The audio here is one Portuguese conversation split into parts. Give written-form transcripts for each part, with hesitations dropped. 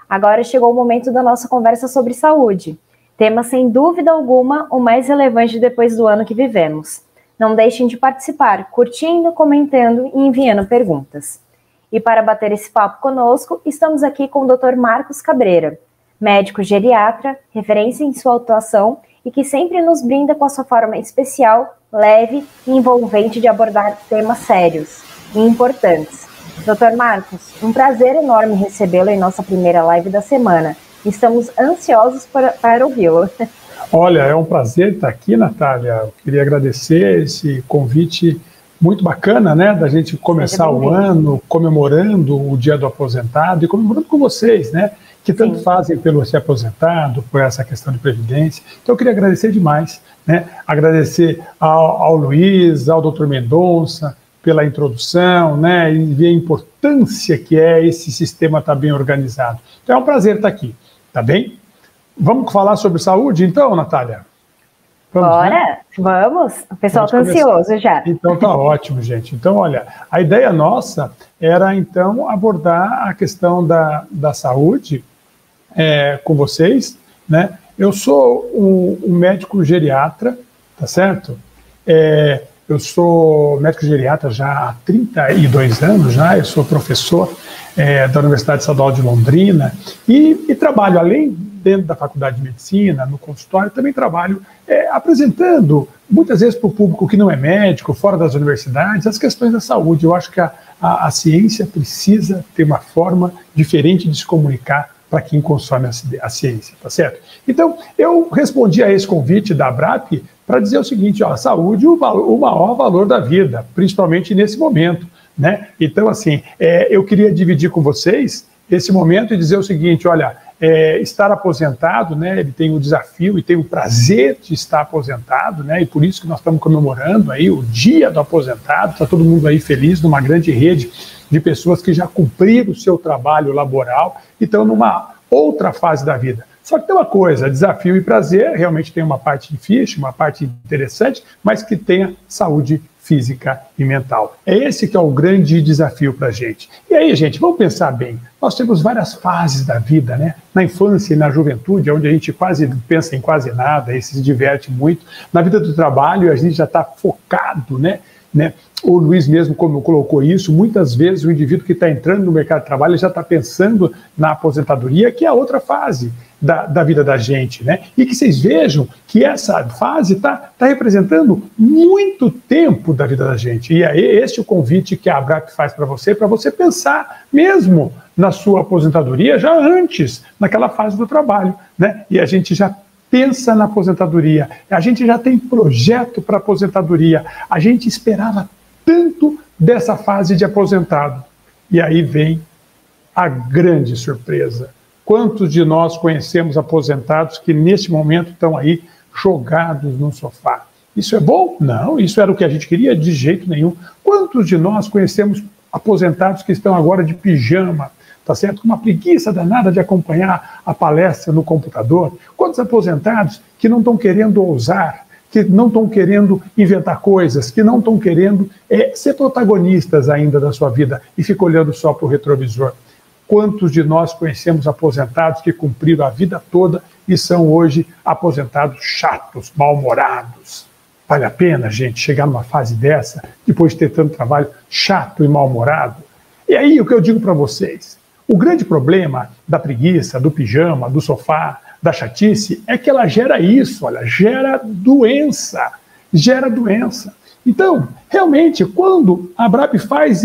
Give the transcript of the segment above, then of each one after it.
Agora chegou o momento da nossa conversa sobre saúde. Tema, sem dúvida alguma, o mais relevante depois do ano que vivemos. Não deixem de participar, curtindo, comentando e enviando perguntas. E para bater esse papo conosco, estamos aqui com o Dr. Marcos Cabreira, médico geriatra, referência em sua atuação e que sempre nos brinda com a sua forma especial, leve e envolvente de abordar temas sérios e importantes. Dr. Marcos, um prazer enorme recebê-lo em nossa primeira live da semana. Estamos ansiosos para ouvi-lo. Olha, é um prazer estar aqui, Natália. Eu queria agradecer esse convite muito bacana, né, da gente começar o ano comemorando o Dia do Aposentado e comemorando com vocês, né, que tanto fazem pelo ser aposentado, por essa questão de previdência. Então eu queria agradecer demais, né, agradecer ao Luiz, ao Dr. Mendonça, pela introdução, né, e ver a importância que é esse sistema estar bem organizado. Então é um prazer estar aqui, tá bem? Vamos falar sobre saúde então, Natália? Vamos, bora, né? Vamos. O pessoal está ansioso já. Então tá ótimo, gente. Então, olha, a ideia nossa era então abordar a questão da saúde com vocês, né? Eu sou um médico geriatra, tá certo? Eu sou médico geriatra já há 32 anos, já. Eu sou professor da Universidade Estadual de Londrina e trabalho, além dentro da Faculdade de Medicina, no consultório, também trabalho apresentando, muitas vezes para o público que não é médico, fora das universidades, as questões da saúde. Eu acho que a ciência precisa ter uma forma diferente de se comunicar para quem consome a ciência, tá certo? Então, eu respondi a esse convite da ABRAP para dizer o seguinte, ó, a saúde é o maior valor da vida, principalmente nesse momento, né? Então, assim, eu queria dividir com vocês esse momento e dizer o seguinte, olha, estar aposentado, né, ele tem o desafio e tem o prazer de estar aposentado, né, e por isso que nós estamos comemorando aí o Dia do Aposentado, está todo mundo aí feliz, numa grande rede de pessoas que já cumpriram o seu trabalho laboral e estão numa outra fase da vida. Só que tem uma coisa, desafio e prazer, realmente tem uma parte difícil, uma parte interessante, mas que tenha saúde física e mental. É esse que é o grande desafio para a gente. E aí, gente, vamos pensar bem. Nós temos várias fases da vida, né? Na infância e na juventude, onde a gente quase pensa em quase nada e se diverte muito. Na vida do trabalho, a gente já está focado, né? O Luiz mesmo, como colocou isso, muitas vezes o indivíduo que está entrando no mercado de trabalho já está pensando na aposentadoria, que é a outra fase da vida da gente, né? E que vocês vejam que essa fase está representando muito tempo da vida da gente. E é esse o convite que a ABRAP faz para você pensar mesmo na sua aposentadoria já antes, naquela fase do trabalho, né? E a gente já pensa na aposentadoria, a gente já tem projeto para aposentadoria, a gente esperava tanto dessa fase de aposentado. E aí vem a grande surpresa. Quantos de nós conhecemos aposentados que neste momento estão aí jogados no sofá? Isso é bom? Não, isso era o que a gente queria? De jeito nenhum. Quantos de nós conhecemos aposentados que estão agora de pijama, tá certo? Com uma preguiça danada de acompanhar a palestra no computador? Quantos aposentados que não estão querendo ousar, que não estão querendo inventar coisas, que não estão querendo ser protagonistas ainda da sua vida e ficam olhando só para o retrovisor? Quantos de nós conhecemos aposentados que cumpriram a vida toda e são hoje aposentados chatos, mal-humorados? Vale a pena, gente, chegar numa fase dessa, depois de ter tanto trabalho chato e mal-humorado? E aí, o que eu digo para vocês? O grande problema da preguiça, do pijama, do sofá, da chatice, é que ela gera isso, olha, gera doença. Então, realmente, quando a ABRAP faz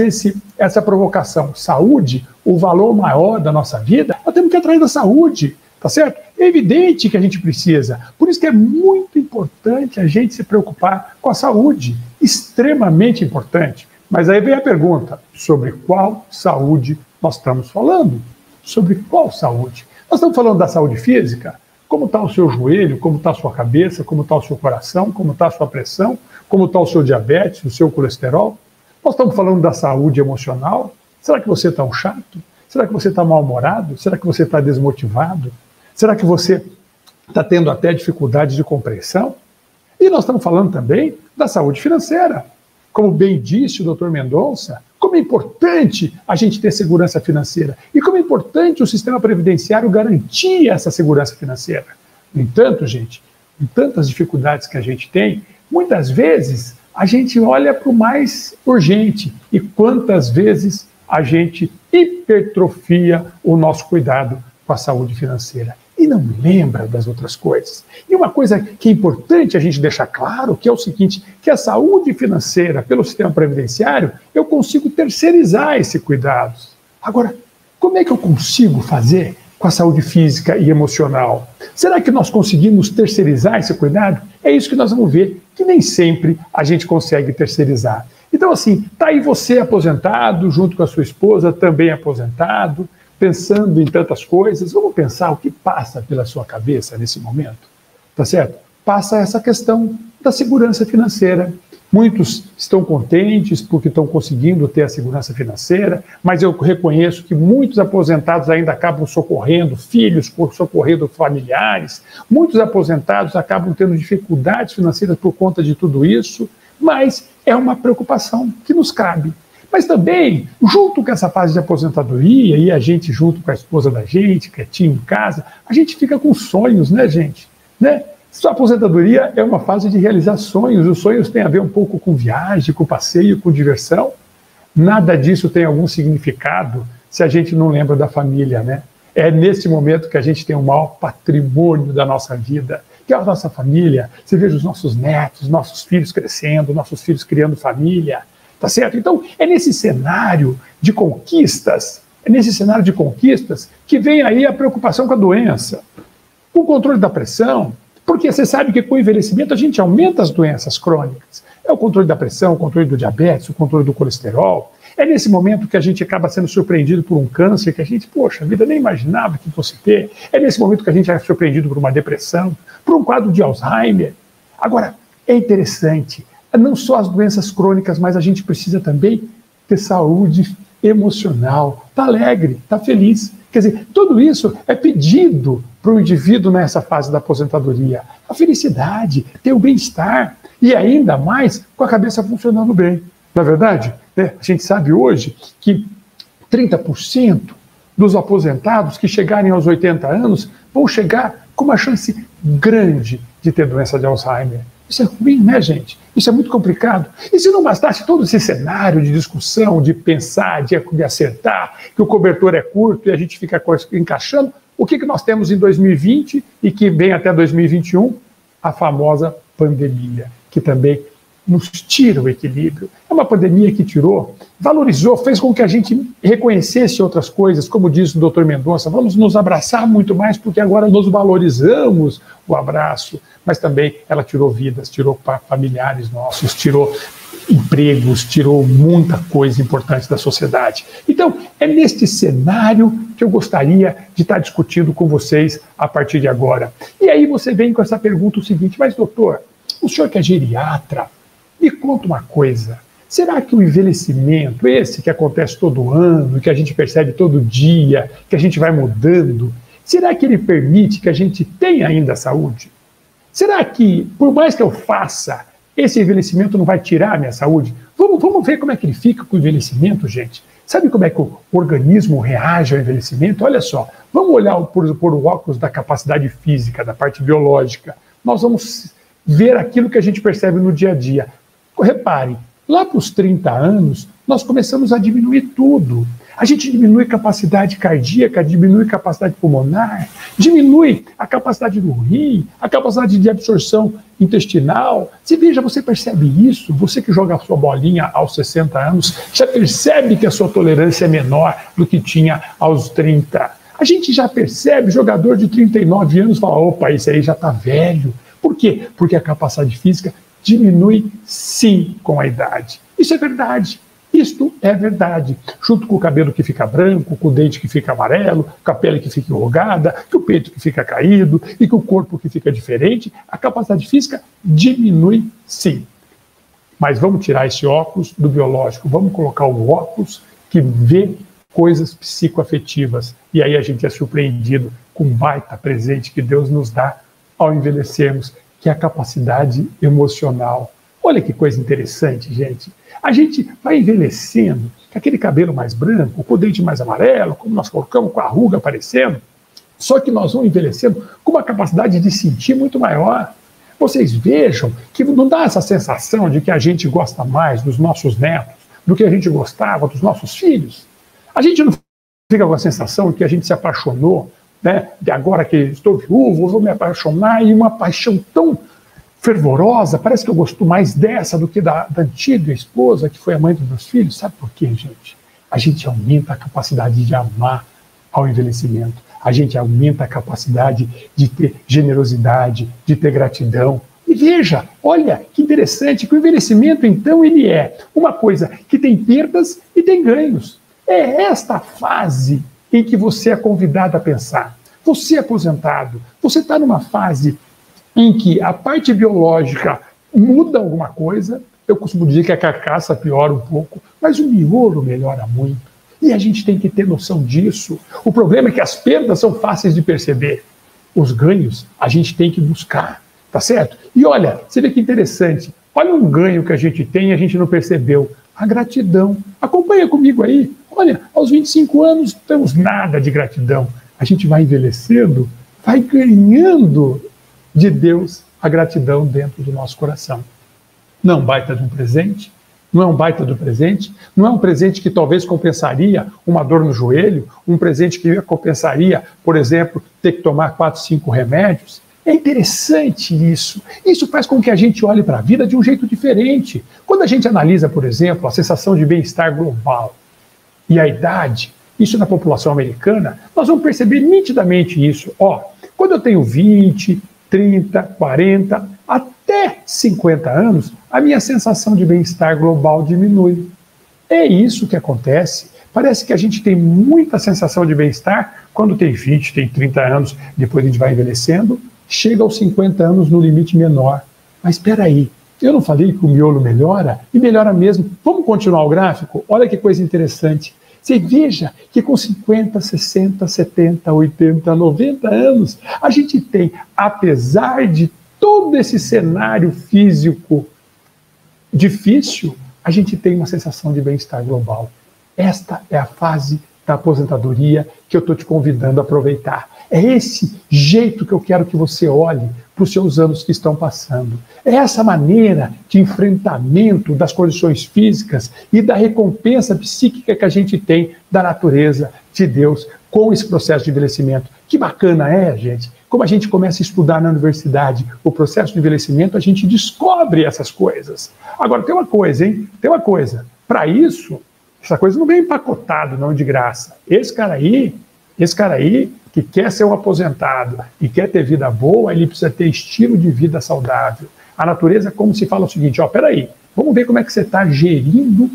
essa provocação, saúde, o valor maior da nossa vida, nós temos que ir atrás da saúde, tá certo? É evidente que a gente precisa. Por isso que é muito importante a gente se preocupar com a saúde, extremamente importante. Mas aí vem a pergunta, sobre qual saúde nós estamos falando? Sobre qual saúde? Nós estamos falando da saúde física? Como está o seu joelho, como está a sua cabeça, como está o seu coração, como está a sua pressão, como está o seu diabetes, o seu colesterol? Nós estamos falando da saúde emocional? Será que você está um chato? Será que você está mal-humorado? Será que você está desmotivado? Será que você está tendo até dificuldade de compreensão? E nós estamos falando também da saúde financeira. Como bem disse o Dr. Mendonça, como é importante a gente ter segurança financeira e como é importante o sistema previdenciário garantir essa segurança financeira. No entanto, gente, com tantas dificuldades que a gente tem, muitas vezes a gente olha para o mais urgente e quantas vezes a gente hipertrofia o nosso cuidado com a saúde financeira e não lembra das outras coisas. E uma coisa que é importante a gente deixar claro, que é o seguinte, que a saúde financeira pelo sistema previdenciário, eu consigo terceirizar esse cuidado. Agora, como é que eu consigo fazer com a saúde física e emocional? Será que nós conseguimos terceirizar esse cuidado? É isso que nós vamos ver, que nem sempre a gente consegue terceirizar. Então, assim, tá aí você aposentado, junto com a sua esposa, também aposentado, pensando em tantas coisas. Vamos pensar o que passa pela sua cabeça nesse momento, tá certo? Passa essa questão da segurança financeira. Muitos estão contentes porque estão conseguindo ter a segurança financeira, mas eu reconheço que muitos aposentados ainda acabam socorrendo filhos, socorrendo familiares. Muitos aposentados acabam tendo dificuldades financeiras por conta de tudo isso, mas é uma preocupação que nos cabe. Mas também, junto com essa fase de aposentadoria, e a gente junto com a esposa da gente, quietinho em casa, a gente fica com sonhos, né, gente? Né? Sua aposentadoria é uma fase de realizar sonhos. Os sonhos têm a ver um pouco com viagem, com passeio, com diversão. Nada disso tem algum significado se a gente não lembra da família, né? É nesse momento que a gente tem o maior patrimônio da nossa vida, que é a nossa família. Você veja os nossos netos, nossos filhos crescendo, nossos filhos criando família. Tá certo? Então, é nesse cenário de conquistas, que vem aí a preocupação com a doença, com o controle da pressão, porque você sabe que com o envelhecimento a gente aumenta as doenças crônicas. É o controle da pressão, o controle do diabetes, o controle do colesterol. É nesse momento que a gente acaba sendo surpreendido por um câncer que a gente, poxa, a vida nem imaginava que fosse ter. É nesse momento que a gente é surpreendido por uma depressão, por um quadro de Alzheimer. Agora, é interessante, não só as doenças crônicas, mas a gente precisa também ter saúde emocional, tá alegre, tá feliz. Quer dizer, tudo isso é pedido para o indivíduo nessa fase da aposentadoria. A felicidade, ter o bem-estar e ainda mais com a cabeça funcionando bem. Não é verdade? A gente sabe hoje que 30% dos aposentados que chegarem aos 80 anos vão chegar com uma chance grande de ter doença de Alzheimer. Isso é ruim, né, gente? Isso é muito complicado. E se não bastasse todo esse cenário de discussão, de pensar, de acertar, que o cobertor é curto e a gente fica encaixando, o que nós temos em 2020 e que vem até 2021? A famosa pandemia, que também nos tira o equilíbrio. É uma pandemia que tirou, valorizou, fez com que a gente reconhecesse outras coisas, como disse o Dr. Mendonça, vamos nos abraçar muito mais porque agora nós valorizamos o abraço, mas também ela tirou vidas, tirou familiares nossos, tirou empregos, tirou muita coisa importante da sociedade. Então, é neste cenário que eu gostaria de estar discutindo com vocês a partir de agora. E aí você vem com essa pergunta o seguinte, mas doutor, o senhor que é geriatra, me conta uma coisa, será que o envelhecimento, esse que acontece todo ano, que a gente percebe todo dia, que a gente vai mudando, será que ele permite que a gente tenha ainda saúde? Será que, por mais que eu faça, esse envelhecimento não vai tirar a minha saúde? Vamos ver como é que ele fica com o envelhecimento, gente. Sabe como é que o organismo reage ao envelhecimento? Olha só, vamos olhar por o óculos da capacidade física, da parte biológica. Nós vamos ver aquilo que a gente percebe no dia a dia. Repare, lá para os 30 anos, nós começamos a diminuir tudo. A gente diminui capacidade cardíaca, diminui capacidade pulmonar, diminui a capacidade do rim, a capacidade de absorção intestinal. Se veja, você percebe isso? Você que joga a sua bolinha aos 60 anos, já percebe que a sua tolerância é menor do que tinha aos 30. A gente já percebe, jogador de 39 anos fala, opa, esse aí já está velho. Por quê? Porque a capacidade física diminui sim com a idade. Isso é verdade. Isto é verdade. Junto com o cabelo que fica branco, com o dente que fica amarelo, com a pele que fica enrugada, com o peito que fica caído e com o corpo que fica diferente, a capacidade física diminui sim. Mas vamos tirar esse óculos do biológico, vamos colocar o óculos que vê coisas psicoafetivas. E aí a gente é surpreendido com um baita presente que Deus nos dá ao envelhecermos, que é a capacidade emocional. Olha que coisa interessante, gente. A gente vai envelhecendo, com aquele cabelo mais branco, com o dente mais amarelo, como nós colocamos, com a ruga aparecendo. Só que nós vamos envelhecendo com uma capacidade de sentir muito maior. Vocês vejam que não dá essa sensação de que a gente gosta mais dos nossos netos do que a gente gostava dos nossos filhos. A gente não fica com a sensação de que a gente se apaixonou, né? De agora que estou viúvo, vou me apaixonar, e uma paixão tão fervorosa, parece que eu gosto mais dessa do que da antiga esposa, que foi a mãe dos meus filhos. Sabe por quê, gente? A gente aumenta a capacidade de amar ao envelhecimento. A gente aumenta a capacidade de ter generosidade, de ter gratidão. E veja, olha que interessante, que o envelhecimento, então, ele é uma coisa que tem perdas e tem ganhos. É esta fase em que você é convidado a pensar. Você é aposentado, você está numa fase em que a parte biológica muda alguma coisa. Eu costumo dizer que a carcaça piora um pouco, mas o miolo melhora muito. E a gente tem que ter noção disso. O problema é que as perdas são fáceis de perceber. Os ganhos a gente tem que buscar, tá certo? E olha, você vê que interessante. Olha um ganho que a gente tem e a gente não percebeu. A gratidão. Acompanha comigo aí. Olha, aos 25 anos não temos nada de gratidão. A gente vai envelhecendo, vai ganhando de Deus a gratidão dentro do nosso coração. Não é um baita de um presente? Não é um baita do presente? Não é um presente que talvez compensaria uma dor no joelho? Um presente que compensaria, por exemplo, ter que tomar 4, 5 remédios? É interessante isso. Isso faz com que a gente olhe para a vida de um jeito diferente. Quando a gente analisa, por exemplo, a sensação de bem-estar global e a idade, isso na população americana, nós vamos perceber nitidamente isso. Quando eu tenho 20, 30, 40, até 50 anos, a minha sensação de bem-estar global diminui. É isso que acontece. Parece que a gente tem muita sensação de bem-estar quando tem 20, tem 30 anos, depois a gente vai envelhecendo, chega aos 50 anos no limite menor. Mas espera aí, eu não falei que o miolo melhora? E melhora mesmo. Vamos continuar o gráfico? Olha que coisa interessante. Você veja que com 50, 60, 70, 80, 90 anos, a gente tem, apesar de todo esse cenário físico difícil, a gente tem uma sensação de bem-estar global. Esta é a fase da aposentadoria que eu estou te convidando a aproveitar. É esse jeito que eu quero que você olhe para os seus anos que estão passando. É essa maneira de enfrentamento das condições físicas e da recompensa psíquica que a gente tem da natureza, de Deus, com esse processo de envelhecimento. Que bacana é, gente? Como a gente começa a estudar na universidade o processo de envelhecimento, a gente descobre essas coisas. Agora, tem uma coisa, hein? Tem uma coisa. Para isso, essa coisa não vem empacotado, não de graça. Esse cara aí que quer ser um aposentado e quer ter vida boa, ele precisa ter estilo de vida saudável. A natureza, como se fala o seguinte, peraí, vamos ver como é que você está gerindo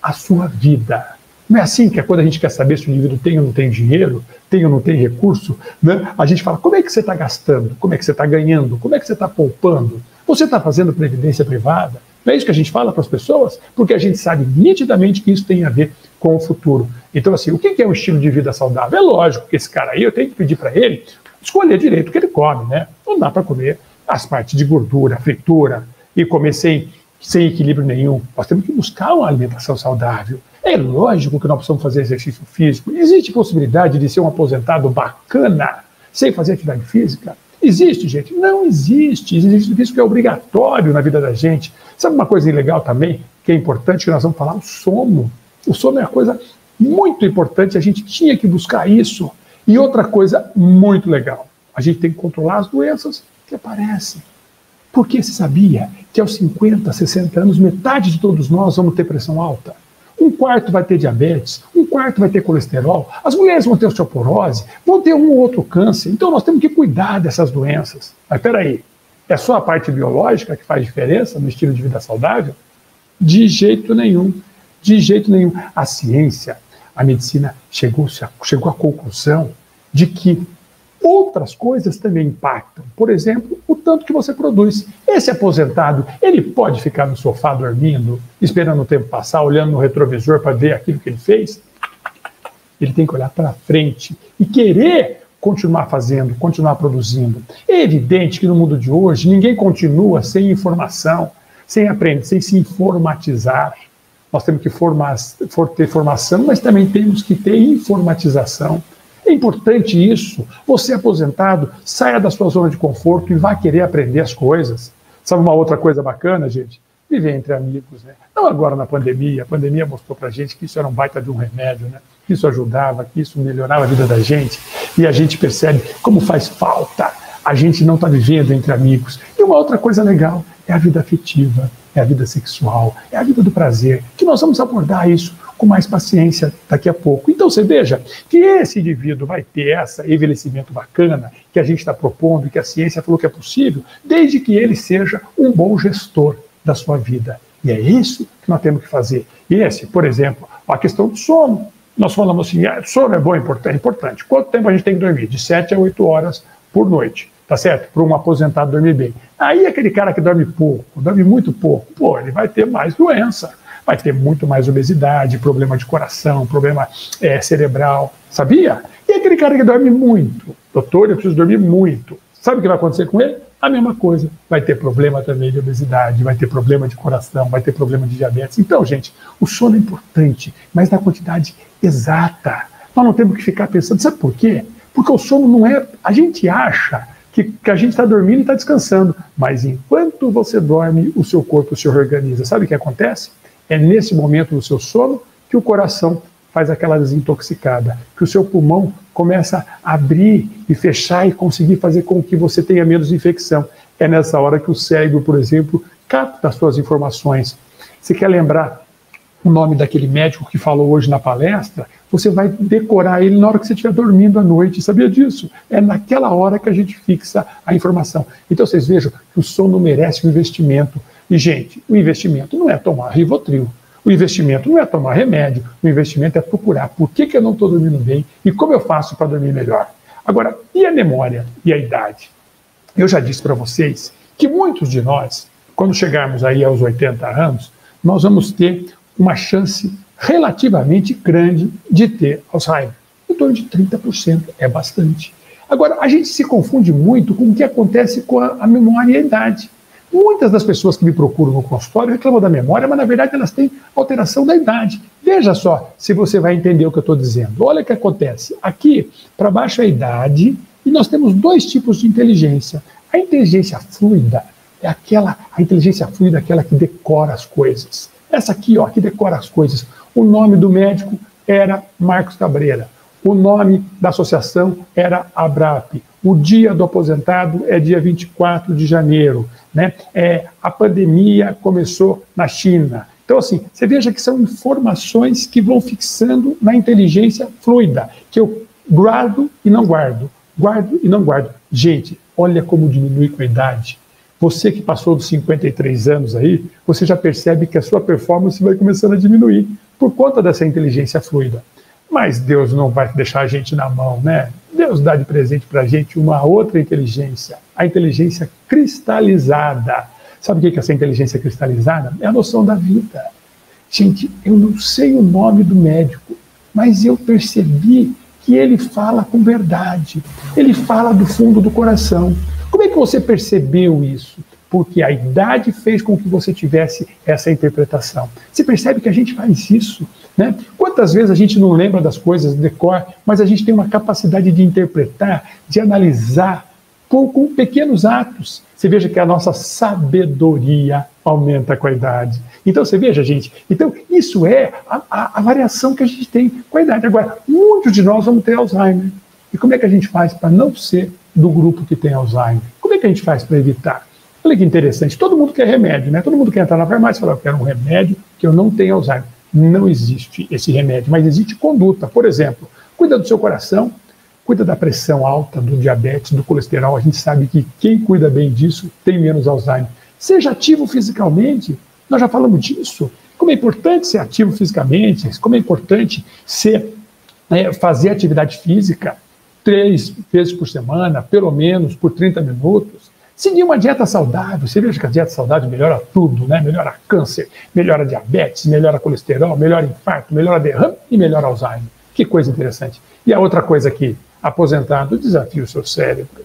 a sua vida. Não é assim que é quando a gente quer saber se o indivíduo tem ou não tem dinheiro, tem ou não tem recurso, né? A gente fala, como é que você está gastando? Como é que você está ganhando? Como é que você está poupando? Você está fazendo previdência privada? Não é isso que a gente fala para as pessoas? Porque a gente sabe nitidamente que isso tem a ver com o futuro. Então, assim, o que é um estilo de vida saudável? É lógico que esse cara aí, eu tenho que pedir para ele escolher direito o que ele come, né? Não dá para comer as partes de gordura, fritura, e comer sem equilíbrio nenhum. Nós temos que buscar uma alimentação saudável. É lógico que nós precisamos fazer exercício físico. Existe possibilidade de ser um aposentado bacana sem fazer atividade física? Existe, gente? Não existe. Existe isso que é obrigatório na vida da gente. Sabe uma coisa legal também, que é importante, que nós vamos falar? O sono. O sono é uma coisa muito importante, a gente tinha que buscar isso. E outra coisa muito legal, a gente tem que controlar as doenças que aparecem. Porque você sabia que aos 50, 60 anos, metade de todos nós vamos ter pressão alta? 1/4 vai ter diabetes, 1/4 vai ter colesterol, as mulheres vão ter osteoporose, vão ter um ou outro câncer. Então nós temos que cuidar dessas doenças. Mas peraí, é só a parte biológica que faz diferença no estilo de vida saudável? De jeito nenhum. De jeito nenhum. A ciência, a medicina chegou à conclusão de que outras coisas também impactam. Por exemplo, o tanto que você produz. Esse aposentado, ele pode ficar no sofá dormindo, esperando o tempo passar, olhando no retrovisor para ver aquilo que ele fez? Ele tem que olhar para frente e querer continuar fazendo, continuar produzindo. É evidente que no mundo de hoje ninguém continua sem informação. sem aprender, sem se informatizar. Nós temos que ter formação, mas também temos que ter informatização. É importante isso. Você aposentado, saia da sua zona de conforto e vá querer aprender as coisas. Sabe uma outra coisa bacana, gente? Viver entre amigos, né? Não agora na pandemia. A pandemia mostrou pra gente que isso era um baita de um remédio, né? Que isso ajudava, que isso melhorava a vida da gente. E a gente percebe como faz falta a gente não estar vivendo entre amigos. E uma outra coisa legal é a vida afetiva, é a vida sexual, é a vida do prazer, que nós vamos abordar isso com mais paciência daqui a pouco. Então você veja que esse indivíduo vai ter esse envelhecimento bacana que a gente está propondo e que a ciência falou que é possível, desde que ele seja um bom gestor da sua vida. E é isso que nós temos que fazer. Esse, por exemplo, a questão do sono. Nós falamos assim, sono é bom, é importante. Quanto tempo a gente tem que dormir? De 7 a 8 horas por noite. Tá certo? Para um aposentado dormir bem. Aí aquele cara que dorme pouco, dorme muito pouco, pô, ele vai ter mais doença, vai ter muito mais obesidade, problema de coração, problema cerebral, sabia? E aquele cara que dorme muito, doutor, eu preciso dormir muito, sabe o que vai acontecer com ele? A mesma coisa, vai ter problema também de obesidade, vai ter problema de coração, vai ter problema de diabetes. Então, gente, o sono é importante, mas na quantidade exata. Nós não temos que ficar pensando, sabe por quê? Porque o sono não é, a gente acha que a gente está dormindo e está descansando. Mas enquanto você dorme, o seu corpo se reorganiza. Sabe o que acontece? É nesse momento do seu sono que o coração faz aquela desintoxicada, que o seu pulmão começa a abrir e fechar e conseguir fazer com que você tenha menos infecção. É nessa hora que o cérebro, por exemplo, capta as suas informações. Você quer lembrar o nome daquele médico que falou hoje na palestra? Você vai decorar ele na hora que você estiver dormindo à noite, sabia disso? É naquela hora que a gente fixa a informação. Então vocês vejam que o sono merece um investimento. E, gente, o investimento não é tomar Rivotril, o investimento não é tomar remédio, o investimento é procurar por que eu não estou dormindo bem e como eu faço para dormir melhor. Agora, e a memória e a idade? Eu já disse para vocês que muitos de nós, quando chegarmos aí aos 80 anos, nós vamos ter uma chance relativamente grande de ter Alzheimer. Em torno de 30%, é bastante. Agora, a gente se confunde muito com o que acontece com a memória e a idade. Muitas das pessoas que me procuram no consultório reclamam da memória, mas na verdade elas têm alteração da idade. Veja só se você vai entender o que eu estou dizendo. Olha o que acontece. Aqui, para baixo é a idade, e nós temos dois tipos de inteligência. A inteligência fluida é aquela que decora as coisas. Essa aqui, ó, que decora as coisas. O nome do médico era Marcos Cabreira. O nome da associação era ABRAP. O dia do aposentado é dia 24 de janeiro. Né? A pandemia começou na China. Então, assim, você veja que são informações que vão fixando na inteligência fluida, que eu guardo e não guardo, guardo e não guardo. Gente, olha como diminui com a idade. Você que passou dos 53 anos aí, você já percebe que a sua performance vai começando a diminuir por conta dessa inteligência fluida. Mas Deus não vai deixar a gente na mão, né? Deus dá de presente para a gente uma outra inteligência, a inteligência cristalizada. Sabe o que é essa inteligência cristalizada? É a noção da vida. Gente, eu não sei o nome do médico, mas eu percebi que ele fala com verdade. Ele fala do fundo do coração. Como é que você percebeu isso? Porque a idade fez com que você tivesse essa interpretação. Você percebe que a gente faz isso, né? Quantas vezes a gente não lembra das coisas de cor, mas a gente tem uma capacidade de interpretar, de analisar com pequenos atos. Você veja que a nossa sabedoria aumenta com a idade. Então você veja, gente, então isso é a variação que a gente tem com a idade. Agora, muitos de nós vamos ter Alzheimer. E como é que a gente faz para não ser do grupo que tem Alzheimer? Como é que a gente faz para evitar? Olha que interessante, todo mundo quer remédio, né? Todo mundo quer entrar na farmácia e falar, eu quero um remédio que eu não tenho Alzheimer. Não existe esse remédio, mas existe conduta. Por exemplo, cuida do seu coração, cuida da pressão alta, do diabetes, do colesterol. A gente sabe que quem cuida bem disso tem menos Alzheimer. Seja ativo fisicamente, nós já falamos disso. Como é importante ser ativo fisicamente, como é importante fazer atividade física 3 vezes por semana, pelo menos por 30 minutos. Seguir uma dieta saudável, você veja que a dieta saudável melhora tudo, né? Melhora câncer, melhora diabetes, melhora colesterol, melhora infarto, melhora derrame e melhora Alzheimer. Que coisa interessante. E a outra coisa aqui, aposentado, desafia o seu cérebro.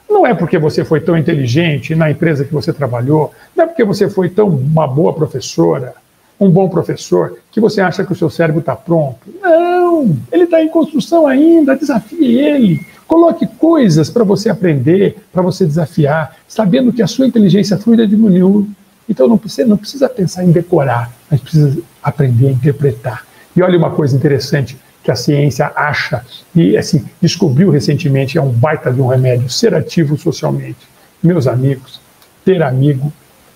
Não é porque você foi tão inteligente na empresa que você trabalhou, não é porque você foi tão uma boa professora, um bom professor, que você acha que o seu cérebro está pronto. Não, ele está em construção ainda, desafie ele. Coloque coisas para você aprender, para você desafiar, sabendo que a sua inteligência fluida diminuiu. Então não precisa pensar em decorar, mas precisa aprender a interpretar. E olha uma coisa interessante que a ciência acha e assim, descobriu recentemente, é um baita de um remédio, ser ativo socialmente. Meus amigos, ter amigo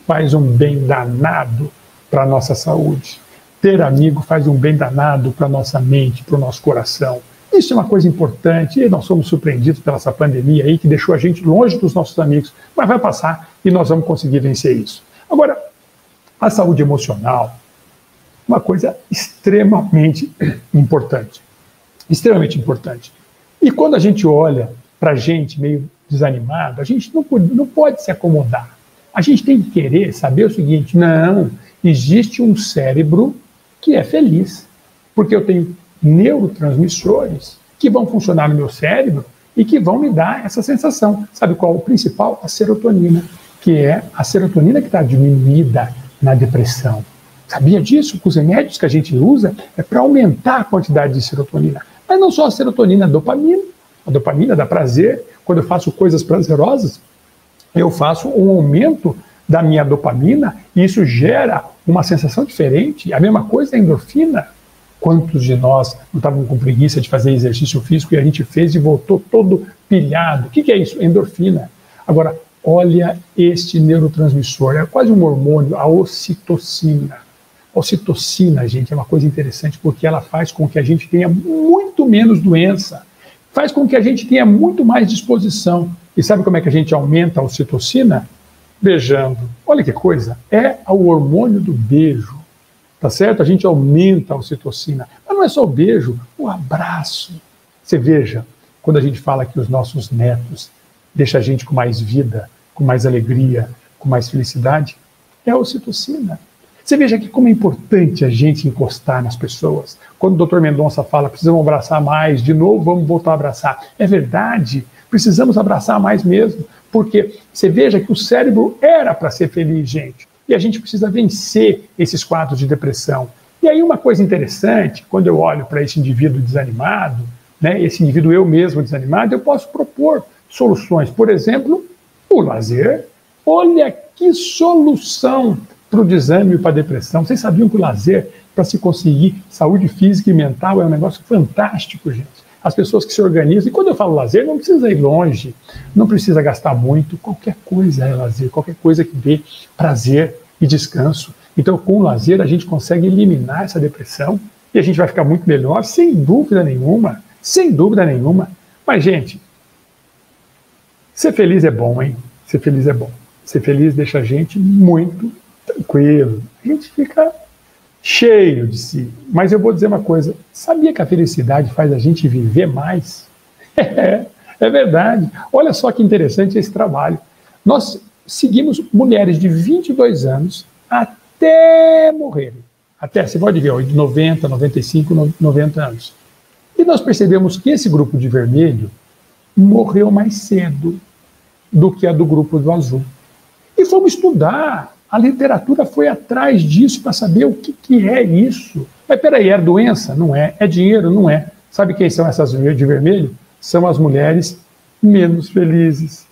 faz um bem danado para a nossa saúde. Ter amigo faz um bem danado para a nossa mente, para o nosso coração. Isso é uma coisa importante e nós somos surpreendidos pela essa pandemia aí que deixou a gente longe dos nossos amigos, mas vai passar e nós vamos conseguir vencer isso. Agora, a saúde emocional, uma coisa extremamente importante. Extremamente importante. E quando a gente olha para a gente meio desanimado, a gente não pode se acomodar. A gente tem que querer saber o seguinte, não, existe um cérebro que é feliz, porque eu tenho neurotransmissores que vão funcionar no meu cérebro e que vão me dar essa sensação. Sabe qual é o principal? A serotonina, que é a serotonina que está diminuída na depressão. Sabia disso? Que os remédios que a gente usa é para aumentar a quantidade de serotonina. Mas não só a serotonina, a dopamina. A dopamina dá prazer. Quando eu faço coisas prazerosas, eu faço um aumento da minha dopamina e isso gera uma sensação diferente. A mesma coisa é a endorfina. Quantos de nós não estavam com preguiça de fazer exercício físico e a gente fez e voltou todo pilhado? O que é isso? Endorfina. Agora, olha este neurotransmissor, é quase um hormônio, a ocitocina. A ocitocina, gente, é uma coisa interessante porque ela faz com que a gente tenha muito menos doença, faz com que a gente tenha muito mais disposição. E sabe como é que a gente aumenta a ocitocina? Beijando. Olha que coisa, é o hormônio do beijo, tá certo? A gente aumenta a ocitocina, mas não é só o beijo, o abraço. Você veja, quando a gente fala que os nossos netos deixam a gente com mais vida, com mais alegria, com mais felicidade, é a ocitocina. Você veja aqui como é importante a gente encostar nas pessoas. Quando o Dr. Mendonça fala, precisamos abraçar mais, de novo vamos voltar a abraçar. É verdade, precisamos abraçar mais mesmo, porque você veja que o cérebro era para ser feliz, gente. E a gente precisa vencer esses quadros de depressão. E aí uma coisa interessante, quando eu olho para esse indivíduo desanimado, né, esse indivíduo eu mesmo desanimado, eu posso propor soluções. Por exemplo, o lazer. Olha que solução para o desânimo e para a depressão. Vocês sabiam que o lazer, para se conseguir saúde física e mental, é um negócio fantástico, gente. As pessoas que se organizam, e quando eu falo lazer, não precisa ir longe, não precisa gastar muito, qualquer coisa é lazer, qualquer coisa que dê prazer e descanso. Então, com o lazer, a gente consegue eliminar essa depressão e a gente vai ficar muito melhor, sem dúvida nenhuma, sem dúvida nenhuma. Mas, gente, ser feliz é bom, hein? Ser feliz é bom. Ser feliz deixa a gente muito tranquilo. A gente fica cheio de si. Mas eu vou dizer uma coisa, sabia que a felicidade faz a gente viver mais? É verdade. Olha só que interessante esse trabalho. Nós seguimos mulheres de 22 anos até morrerem. Até, você pode ver, de 90, 95, 90 anos. E nós percebemos que esse grupo de vermelho morreu mais cedo do que a do grupo do azul. E fomos estudar. A literatura foi atrás disso para saber o que é isso. Mas peraí, é doença? Não é. É dinheiro? Não é. Sabe quem são essas de vermelho? São as mulheres menos felizes.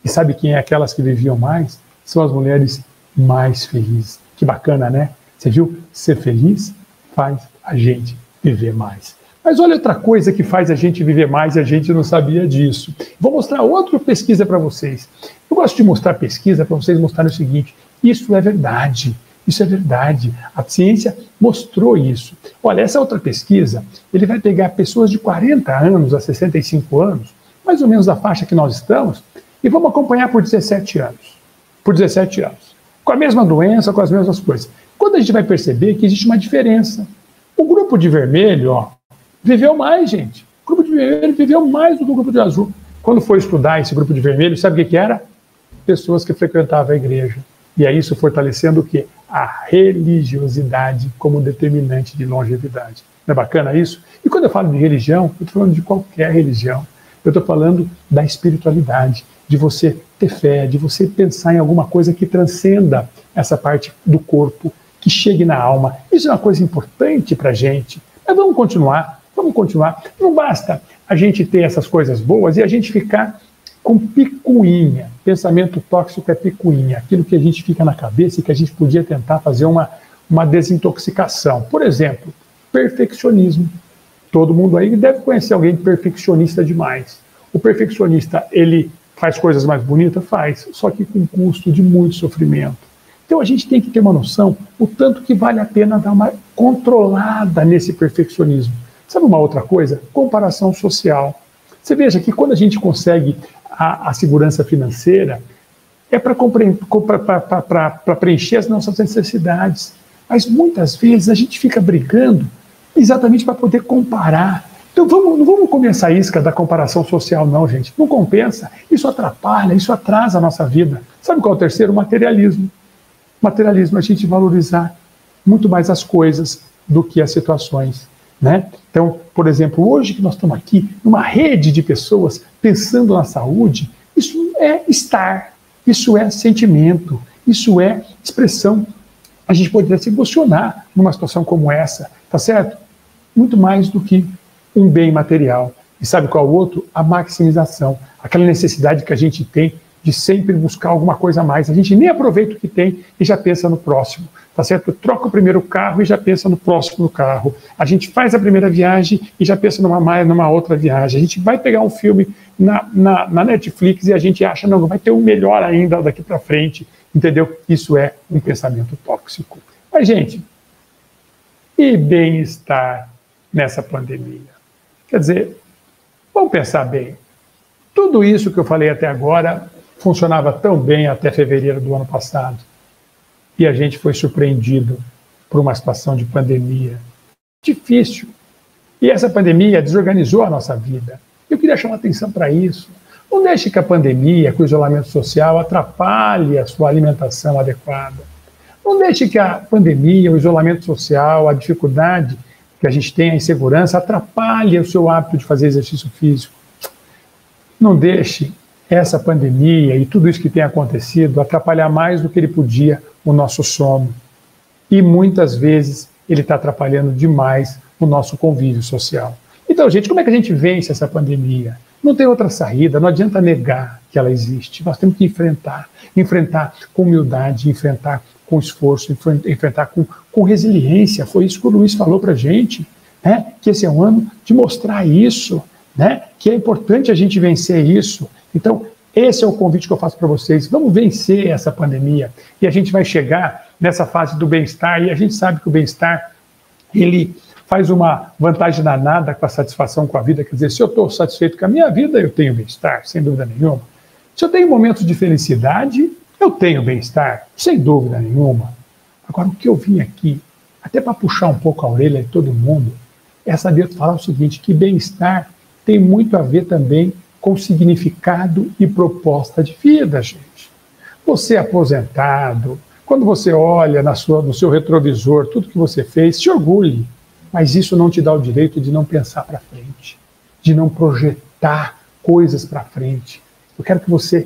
E sabe quem é aquelas que viviam mais? São as mulheres mais felizes. Que bacana, né? Você viu? Ser feliz faz a gente viver mais. Mas olha outra coisa que faz a gente viver mais e a gente não sabia disso. Vou mostrar outra pesquisa para vocês. Eu gosto de mostrar pesquisa para vocês mostrarem o seguinte. Isso é verdade, isso é verdade. A ciência mostrou isso. Olha, essa outra pesquisa, ele vai pegar pessoas de 40 anos a 65 anos, mais ou menos da faixa que nós estamos, e vamos acompanhar por 17 anos. Por 17 anos. Com a mesma doença, com as mesmas coisas. Quando a gente vai perceber que existe uma diferença. O grupo de vermelho, ó, viveu mais, gente. O grupo de vermelho viveu mais do que o grupo de azul. Quando foi estudar esse grupo de vermelho, sabe o que era? Pessoas que frequentavam a igreja. E é isso fortalecendo o quê? A religiosidade como determinante de longevidade. Não é bacana isso? E quando eu falo de religião, eu estou falando de qualquer religião. Eu Eu estou falando da espiritualidade, de você ter fé, de você pensar em alguma coisa que transcenda essa parte do corpo, que chegue na alma. Isso é uma coisa importante para a gente. Mas vamos continuar, vamos continuar. Não basta a gente ter essas coisas boas e a gente ficar com picuinha. Pensamento tóxico é picuinha, aquilo que a gente fica na cabeça e que a gente podia tentar fazer uma desintoxicação. Por exemplo, perfeccionismo. Todo mundo aí deve conhecer alguém perfeccionista demais. O perfeccionista, ele faz coisas mais bonitas? Faz, só que com custo de muito sofrimento. Então a gente tem que ter uma noção o tanto que vale a pena dar uma controlada nesse perfeccionismo. Sabe uma outra coisa? Comparação social. Você veja que quando a gente consegue a segurança financeira, é para preencher as nossas necessidades. Mas muitas vezes a gente fica brigando exatamente para poder comparar. Então não vamos comer essa isca da comparação social não, gente. Não compensa. Isso atrapalha, isso atrasa a nossa vida. Sabe qual é o terceiro? O materialismo. Materialismo é a gente valorizar muito mais as coisas do que as situações. Né? Então, por exemplo, hoje que nós estamos aqui, numa rede de pessoas pensando na saúde, isso é estar, isso é sentimento, isso é expressão. A gente poderia se emocionar numa situação como essa, tá certo? Muito mais do que um bem material. E sabe qual é o outro? A maximização, aquela necessidade que a gente tem de sempre buscar alguma coisa a mais. A gente nem aproveita o que tem e já pensa no próximo, tá certo? Troca o primeiro carro e já pensa no próximo carro. A gente faz a primeira viagem e já pensa numa outra viagem. A gente vai pegar um filme na Netflix e a gente acha, não, vai ter um melhor ainda daqui para frente, entendeu? Isso é um pensamento tóxico. Mas, gente, e bem-estar nessa pandemia? Quer dizer, vamos pensar bem. Tudo isso que eu falei até agora funcionava tão bem até fevereiro do ano passado. E a gente foi surpreendido por uma situação de pandemia difícil. E essa pandemia desorganizou a nossa vida. Eu queria chamar atenção para isso. Não deixe que a pandemia, que o isolamento social atrapalhe a sua alimentação adequada. Não deixe que a pandemia, o isolamento social, a dificuldade que a gente tem, a insegurança, atrapalhe o seu hábito de fazer exercício físico. Não deixe essa pandemia e tudo isso que tem acontecido atrapalhar mais do que ele podia o nosso sono. E muitas vezes ele está atrapalhando demais o nosso convívio social. Então, gente, como é que a gente vence essa pandemia? Não tem outra saída, não adianta negar que ela existe. Nós temos que enfrentar com humildade, enfrentar com esforço, enfrentar com resiliência. Foi isso que o Luiz falou para a gente, né? Que esse é um ano de mostrar isso, né? Que é importante a gente vencer isso. Então, esse é o convite que eu faço para vocês. Vamos vencer essa pandemia e a gente vai chegar nessa fase do bem-estar. E a gente sabe que o bem-estar, ele faz uma vantagem danada com a satisfação com a vida. Quer dizer, se eu estou satisfeito com a minha vida, eu tenho bem-estar, sem dúvida nenhuma. Se eu tenho momentos de felicidade, eu tenho bem-estar, sem dúvida nenhuma. Agora, o que eu vim aqui, até para puxar um pouco a orelha de todo mundo, é saber falar o seguinte, que bem-estar tem muito a ver também com significado e proposta de vida, gente. Você é aposentado, quando você olha no seu retrovisor tudo que você fez, se orgulhe, mas isso não te dá o direito de não pensar para frente, de não projetar coisas para frente. Eu quero que você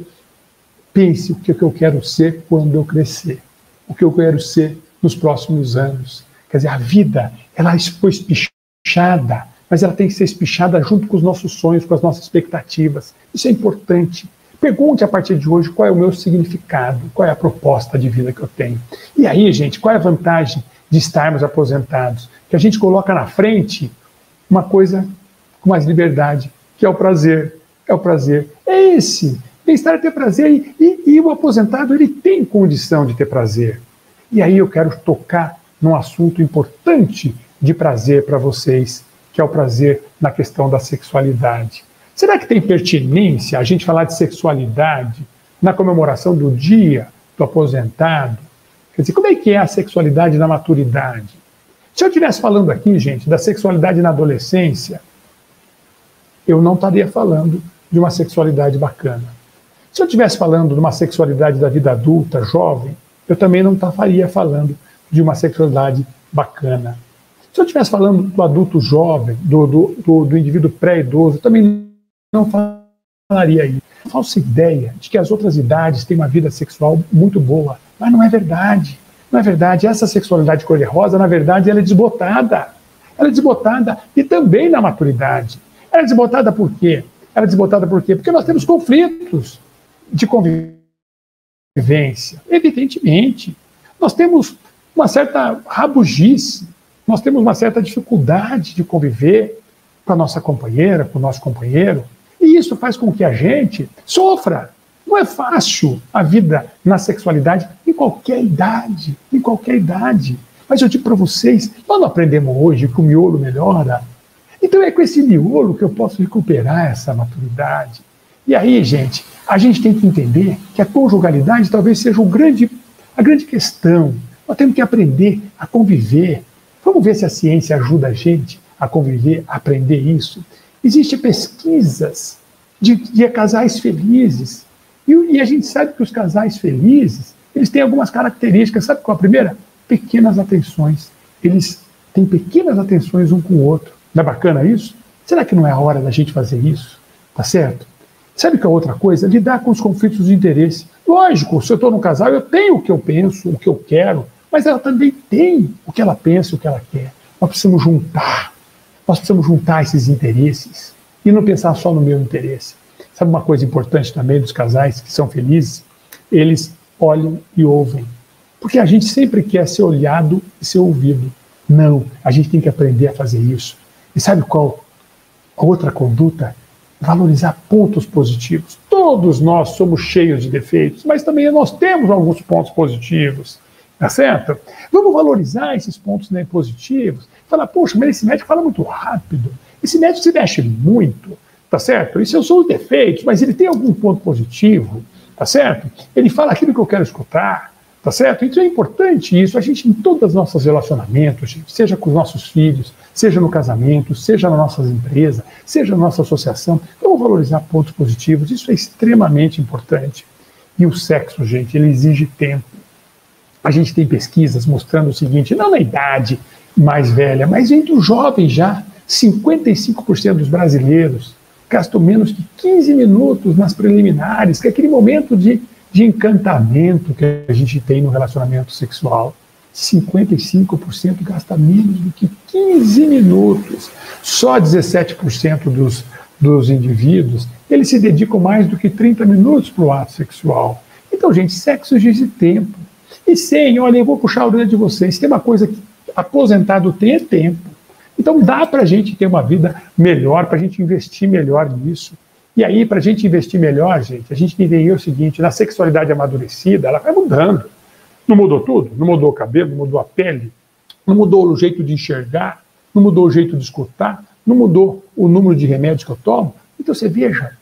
pense o que eu quero ser quando eu crescer, o que eu quero ser nos próximos anos. Quer dizer, a vida, ela foi espichada, mas ela tem que ser espichada junto com os nossos sonhos, com as nossas expectativas. Isso é importante. Pergunte a partir de hoje qual é o meu significado, qual é a proposta de vida que eu tenho. E aí, gente, qual é a vantagem de estarmos aposentados? Que a gente coloca na frente uma coisa com mais liberdade, que é o prazer. É o prazer. É esse. Bem-estar é ter prazer. E o aposentado, ele tem condição de ter prazer. E aí eu quero tocar num assunto importante de prazer para vocês, que é o prazer na questão da sexualidade. Será que tem pertinência a gente falar de sexualidade na comemoração do dia do aposentado? Quer dizer, como é que é a sexualidade na maturidade? Se eu estivesse falando aqui, gente, da sexualidade na adolescência, eu não estaria falando de uma sexualidade bacana. Se eu estivesse falando de uma sexualidade da vida adulta, jovem, eu também não estaria falando de uma sexualidade bacana. Se eu estivesse falando do adulto jovem, do indivíduo pré-idoso, eu também não falaria isso. A falsa ideia de que as outras idades têm uma vida sexual muito boa, mas não é verdade. Não é verdade. Essa sexualidade cor-de-rosa, na verdade, ela é desbotada. Ela é desbotada e também na maturidade. Ela é desbotada por quê? Ela é desbotada por quê? Porque nós temos conflitos de convivência, evidentemente. Nós temos uma certa rabugice, nós temos uma certa dificuldade de conviver com a nossa companheira, com o nosso companheiro, e isso faz com que a gente sofra. Não é fácil a vida na sexualidade em qualquer idade, em qualquer idade. Mas eu digo para vocês, nós não aprendemos hoje que o miolo melhora. Então é com esse miolo que eu posso recuperar essa maturidade. E aí, gente, a gente tem que entender que a conjugalidade talvez seja a grande questão. Nós temos que aprender a conviver. Vamos ver se a ciência ajuda a gente a conviver, a aprender isso. Existem pesquisas de casais felizes. E a gente sabe que os casais felizes, eles têm algumas características. Sabe qual é a primeira? Pequenas atenções. Eles têm pequenas atenções um com o outro. Não é bacana isso? Será que não é a hora da gente fazer isso? Tá certo? Sabe que é outra coisa? Lidar com os conflitos de interesse. Lógico, se eu estou num casal, eu tenho o que eu penso, o que eu quero, mas ela também tem o que ela pensa, o que ela quer. Nós precisamos juntar esses interesses e não pensar só no meu interesse. Sabe uma coisa importante também dos casais que são felizes? Eles olham e ouvem. Porque a gente sempre quer ser olhado e ser ouvido. Não, a gente tem que aprender a fazer isso. E sabe qual a outra conduta? Valorizar pontos positivos. Todos nós somos cheios de defeitos, mas também nós temos alguns pontos positivos. Tá certo? Vamos valorizar esses pontos, né, positivos. Falar, poxa, mas esse médico fala muito rápido. Esse médico se mexe muito. Tá certo? Isso são os defeitos, mas ele tem algum ponto positivo. Tá certo? Ele fala aquilo que eu quero escutar. Tá certo? Então é importante isso, a gente em todos os nossos relacionamentos, gente, seja com os nossos filhos, seja no casamento, seja nas nossas empresas, seja na nossa associação, vamos valorizar pontos positivos, isso é extremamente importante. E o sexo, gente, ele exige tempo. A gente tem pesquisas mostrando o seguinte, não na idade mais velha, mas entre os jovens já, 55% dos brasileiros gastam menos de 15 minutos nas preliminares, que é aquele momento de encantamento que a gente tem no relacionamento sexual. 55% gasta menos do que 15 minutos. Só 17% dos indivíduos, eles se dedicam mais do que 30 minutos para o ato sexual. Então, gente, sexo exige tempo. E sem, olha, eu vou puxar a orelha de vocês, tem uma coisa que aposentado tem é tempo. Então dá para a gente ter uma vida melhor, para a gente investir melhor nisso. E aí, para a gente investir melhor, gente, a gente tem que entender o seguinte, na sexualidade amadurecida, ela vai mudando. Não mudou tudo? Não mudou o cabelo, não mudou a pele, não mudou o jeito de enxergar, não mudou o jeito de escutar, não mudou o número de remédios que eu tomo. Então você veja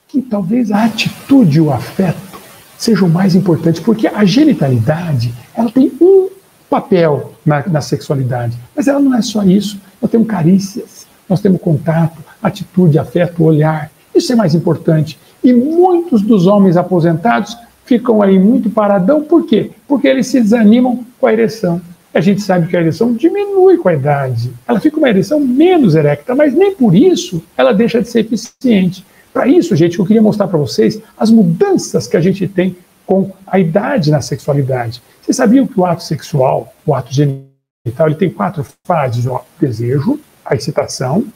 que talvez a atitude e o afeto sejam mais importantes, porque a genitalidade, ela tem um papel na sexualidade, mas ela não é só isso. Nós temos carícias, nós temos contato, atitude, afeto, olhar. Isso é mais importante. E muitos dos homens aposentados ficam aí muito paradão. Por quê? Porque eles se desanimam com a ereção. A gente sabe que a ereção diminui com a idade. Ela fica uma ereção menos erecta, mas nem por isso ela deixa de ser eficiente. Para isso, gente, eu queria mostrar para vocês as mudanças que a gente tem com a idade na sexualidade. Vocês sabiam que o ato sexual, o ato genital, ele tem 4 fases, ó: desejo, a excitação,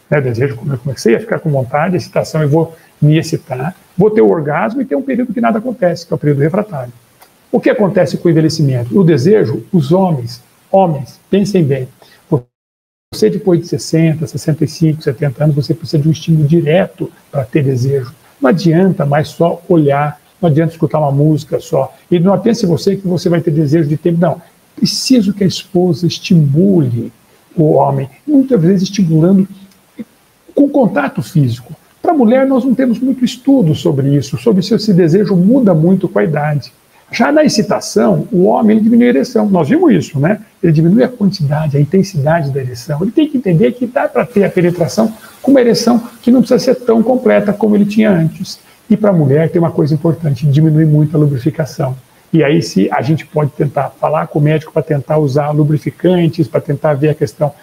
né, desejo, como eu comecei a ficar com vontade, a excitação, eu vou me excitar, vou ter o orgasmo e ter um período que nada acontece, que é o período refratário. O que acontece com o envelhecimento? O desejo, os homens, pensem bem, você depois de 60, 65, 70 anos, você precisa de um estímulo direto para ter desejo. Não adianta mais só olhar, não adianta escutar uma música só. E não pense você que você vai ter desejo de tempo, não. Preciso que a esposa estimule o homem, muitas vezes estimulando com contato físico. Para a mulher, nós não temos muito estudo sobre isso, sobre se esse desejo muda muito com a idade. Já na excitação, o homem ele diminui a ereção. Nós vimos isso, né? Ele diminui a quantidade, a intensidade da ereção. Ele tem que entender que dá para ter a penetração com uma ereção que não precisa ser tão completa como ele tinha antes. E para a mulher tem uma coisa importante, diminui muito a lubrificação. E aí se a gente pode tentar falar com o médico para tentar usar lubrificantes, para tentar ver a questão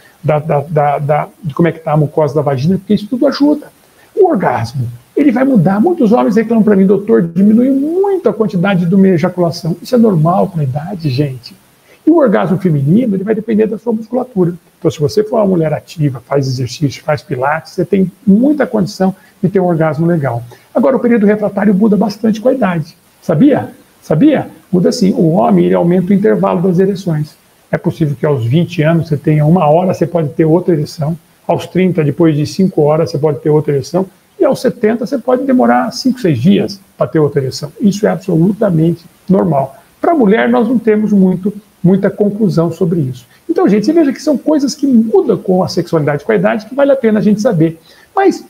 de como é que está a mucosa da vagina, porque isso tudo ajuda. O orgasmo, ele vai mudar. Muitos homens reclamam para mim, doutor, diminuiu muito a quantidade de minha ejaculação. Isso é normal com a idade, gente. E o orgasmo feminino, ele vai depender da sua musculatura. Então, se você for uma mulher ativa, faz exercício, faz pilates, você tem muita condição de ter um orgasmo legal. Agora, o período refratário muda bastante com a idade. Sabia? Sabia? Muda assim. O homem, ele aumenta o intervalo das ereções. É possível que aos 20 anos você tenha 1 hora, você pode ter outra ereção. Aos 30, depois de 5 horas, você pode ter outra ereção. E aos 70, você pode demorar 5, 6 dias para ter outra ereção. Isso é absolutamente normal. Para a mulher, nós não temos muita conclusão sobre isso. Então, gente, você veja que são coisas que mudam com a sexualidade, com a idade, que vale a pena a gente saber. Mas